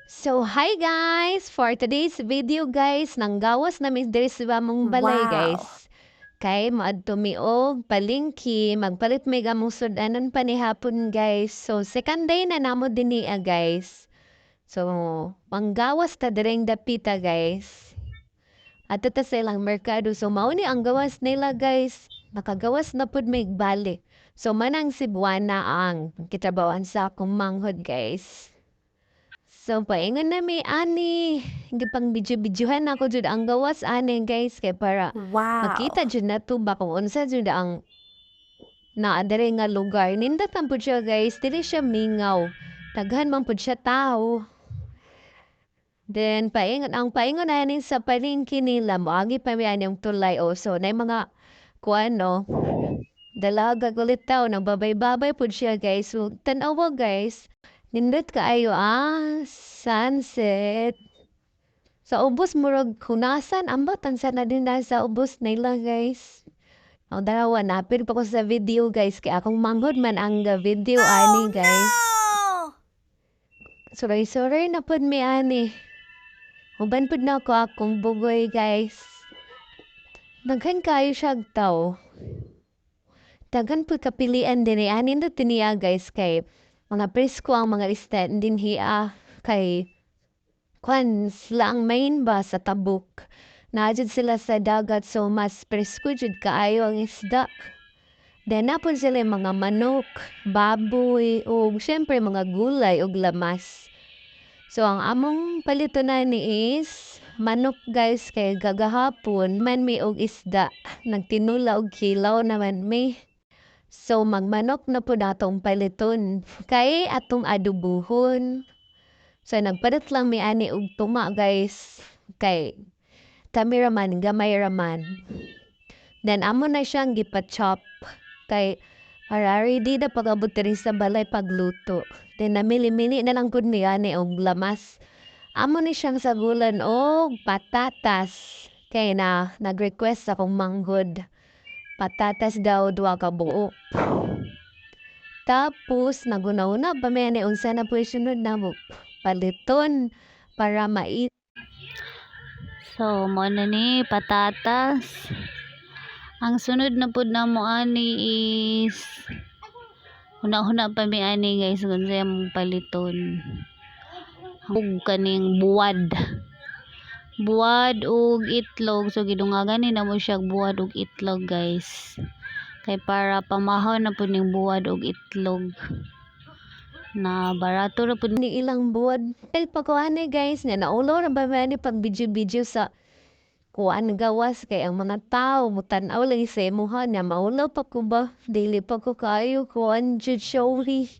So, hi guys! For today's video guys, nanggawas namin diri sa among balay Wow! guys. Kay maadto mi og palengke, magpalit may gamong sudanan pa ni hapon guys. So, second day na namo dinhi guys. So, manggawas ta direng dapita guys. Ato ta sa ilang merkado. So, mao ni ang gawas nila guys. Nakagawas na pud may balik. So, manang Cebuana ang kitrabawan sa akong manghod guys. So, paingon na mi ani. Gipang video-videohan ako jud ang gawas ani guys kay para Wow! makita jud na to ba kung unsa jud ang naa diri nga lugar. Nindot man pud siya guys, dili siya mingaw. Daghan man pud siya tao. Then paingon na ni sa palengke nila moagi pa mi yung tulay o so na mga kuano dalaga ulit tao nagbabay-babay pud siya guys. So, tanawa guys. Nindot kaayo sunset. Sa ubos murag hunasan ambot ang sana din na sa ubos nila guys. Ang darawa napid pa ko sa video guys kay akong manghod man ang video ani guys. No! Suray-suray na pud mi ani. Uban pud na ako akong bugoy guys. Daghan kayo siya tao. Daghan pud kapilian din ani na tiniya guys kay mga presko ang mga isda din hiya kay kwan sila ang main ba sa tabuk. Naajud sila sa dagat so mas presko jud kaayo ang isda. Then napon sila yung mga manok, baboy, o syempre mga gulay o lamas. So ang among palito na ni is manok guys kay gagahapon man may og isda. Nagtinula og kilaw naman may. So magmanok na po natong paliton kay atong adubuhon. So nagpalit lang mi ani og tuma guys kay cameraman gamay raman. Then amo na siyang gipa-chop kay para ready na pag-abot diri sa balay pagluto. Then namili-mili na lang gud niya ni og lamas. Amo ni siyang sagulan og patatas kay na nag-request akong manghod. Patatas daw duha ka buok. Tapos naguna-una pa may ani unsa na po sunod na mo paliton para So, mo na ni patatas. Ang sunod na pud namo ani is huna-huna pa mi ani guys kung sa mong paliton. Ug kaning buwad. Buwad ug itlog. So gidungagan ni namo siya buwad ug itlog guys. Kay para pamahaw na pud ning buwad ug itlog. Na barato ra pud ni ilang buwan. El pagkuhan guys nga naulo ra ba ni pag video sa kuan gawas kay ang mga tao mutan-aw lang sa imuha niya maulaw pa ko ba daily pa ko kayo kuan jud showy.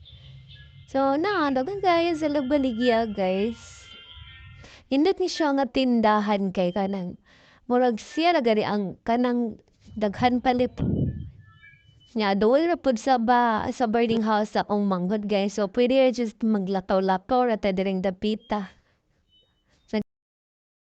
So na dagan kayo sa baligya guys. Hindot ni siya nga tindahan kay kanang murag siya na gani ang kanang daghan palip nya dool ra pud sa boarding house sa akong manghod guys. So pwede ra just maglakaw-lakaw ra ta diring dapita.